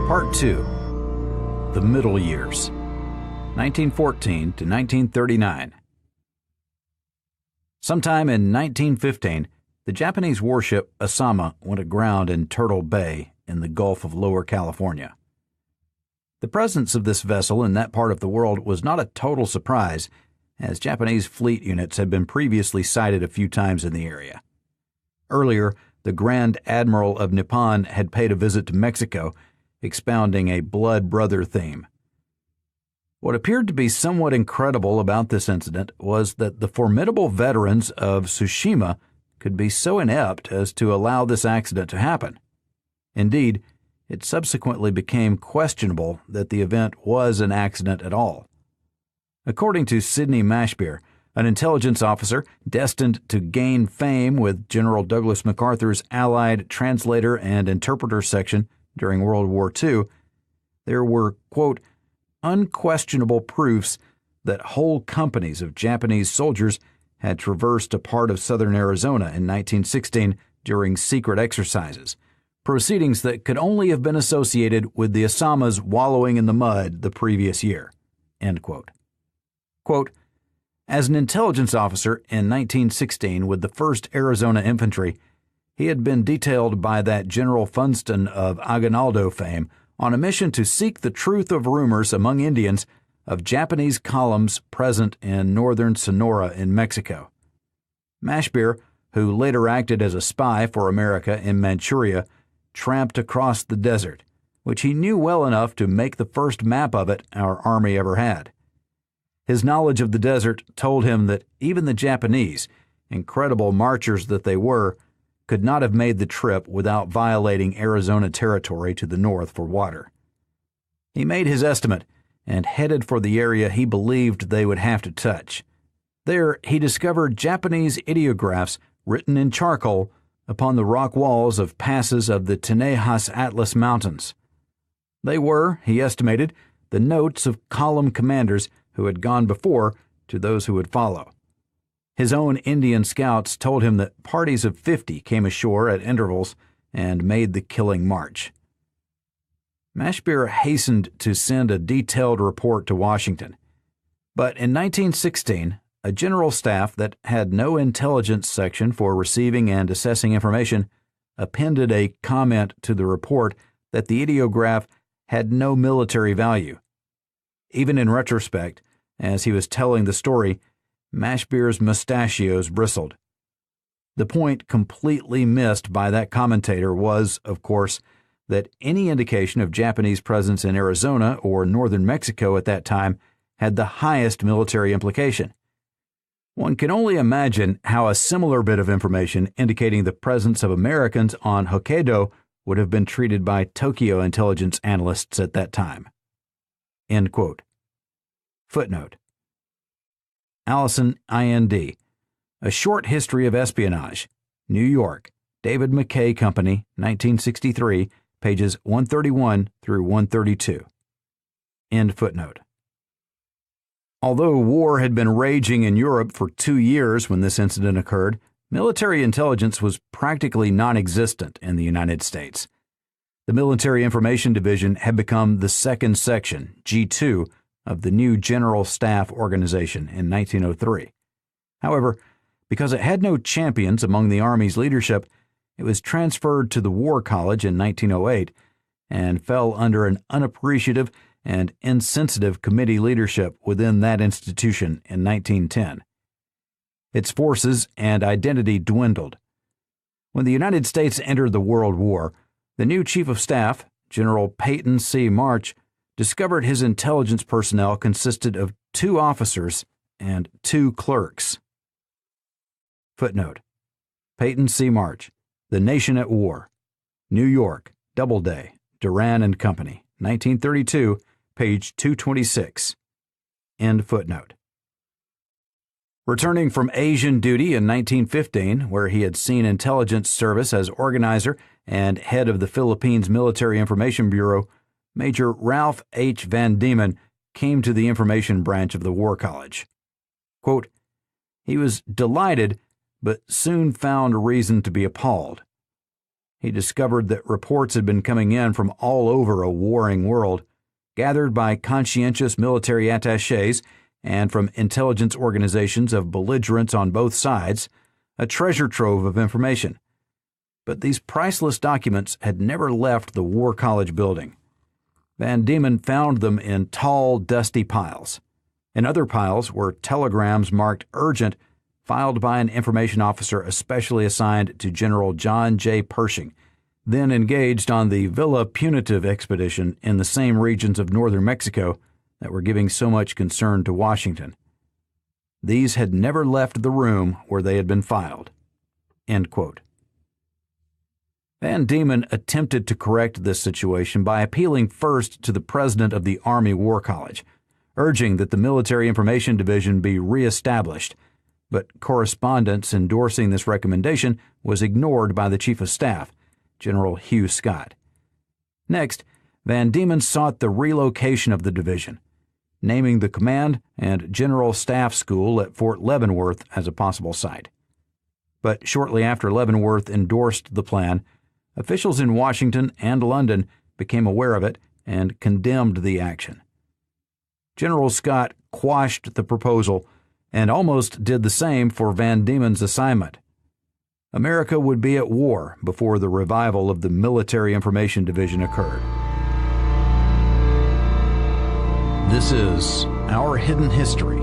Part 2. The Middle Years, 1914 to 1939. Sometime in 1915, the Japanese warship Osama went aground in Turtle Bay in the Gulf of Lower California. The presence of this vessel in that part of the world was not a total surprise, as Japanese fleet units had been previously sighted a few times in the area. Earlier, the Grand Admiral of Nippon had paid a visit to Mexico, expounding a blood brother theme. What appeared to be somewhat incredible about this incident was that the formidable veterans of Tsushima could be so inept as to allow this accident to happen. Indeed, it subsequently became questionable that the event was an accident at all. According to Sidney Mashbeer, an intelligence officer destined to gain fame with General Douglas MacArthur's Allied translator and interpreter section during World War II, there were, quote, unquestionable proofs that whole companies of Japanese soldiers had traversed a part of southern Arizona in 1916 during secret exercises, proceedings that could only have been associated with the Osamas wallowing in the mud the previous year, end quote. Quote, as an intelligence officer in 1916 with the 1st Arizona Infantry, he had been detailed by that General Funston of Aguinaldo fame on a mission to seek the truth of rumors among Indians of Japanese columns present in northern Sonora in Mexico. Mashbeer, who later acted as a spy for America in Manchuria, tramped across the desert, which he knew well enough to make the first map of it our army ever had. His knowledge of the desert told him that even the Japanese, incredible marchers that they were, could not have made the trip without violating Arizona territory to the north for water. He made his estimate and headed for the area he believed they would have to touch. There, he discovered Japanese ideographs written in charcoal upon the rock walls of passes of the Tenejas Atlas Mountains. They were, he estimated, the notes of column commanders who had gone before to those who would follow. His own Indian scouts told him that parties of 50 came ashore at intervals and made the killing march. Mashbeer hastened to send a detailed report to Washington, but in 1916, a general staff that had no intelligence section for receiving and assessing information appended a comment to the report that the ideograph had no military value. Even in retrospect, as he was telling the story, Mashbeer's mustachios bristled. The point completely missed by that commentator was, of course, that any indication of Japanese presence in Arizona or northern Mexico at that time had the highest military implication. One can only imagine how a similar bit of information indicating the presence of Americans on Hokkaido would have been treated by Tokyo intelligence analysts at that time. End quote. Footnote. Allison, IND. A Short History of Espionage. New York. David McKay Company, 1963, pages 131 through 132. End footnote. Although war had been raging in Europe for 2 years when this incident occurred, military intelligence was practically non-existent in the United States. The Military Information Division had become the second section, G2, of the new General Staff Organization in 1903. However, because it had no champions among the Army's leadership, it was transferred to the War College in 1908 and fell under an unappreciative and insensitive committee leadership within that institution in 1910. Its forces and identity dwindled. When the United States entered the World War, the new Chief of Staff, General Peyton C. March, discovered his intelligence personnel consisted of 2 officers and 2 clerks. Footnote. Peyton C. March, The Nation at War. New York, Doubleday, Duran and Company, 1932, page 226. End footnote. Returning from Asian duty in 1915, where he had seen intelligence service as organizer and head of the Philippines Military Information Bureau, Major Ralph H. Van Diemen came to the information branch of the War College. Quote, he was delighted, but soon found reason to be appalled. He discovered that reports had been coming in from all over a warring world, gathered by conscientious military attachés and from intelligence organizations of belligerents on both sides, a treasure trove of information. But these priceless documents had never left the War College building. Van Diemen found them in tall, dusty piles. In other piles were telegrams marked urgent, filed by an information officer especially assigned to General John J. Pershing, then engaged on the Villa Punitive expedition in the same regions of northern Mexico that were giving so much concern to Washington. These had never left the room where they had been filed." End quote. Van Diemen attempted to correct this situation by appealing first to the president of the Army War College, urging that the Military Information Division be reestablished, but correspondence endorsing this recommendation was ignored by the Chief of Staff, General Hugh Scott. Next, Van Diemen sought the relocation of the division, naming the Command and General Staff School at Fort Leavenworth as a possible site. But shortly after Leavenworth endorsed the plan, officials in Washington and London became aware of it and condemned the action. General Scott quashed the proposal and almost did the same for Van Diemen's assignment. America would be at war before the revival of the Military Information Division occurred. This is Our Hidden History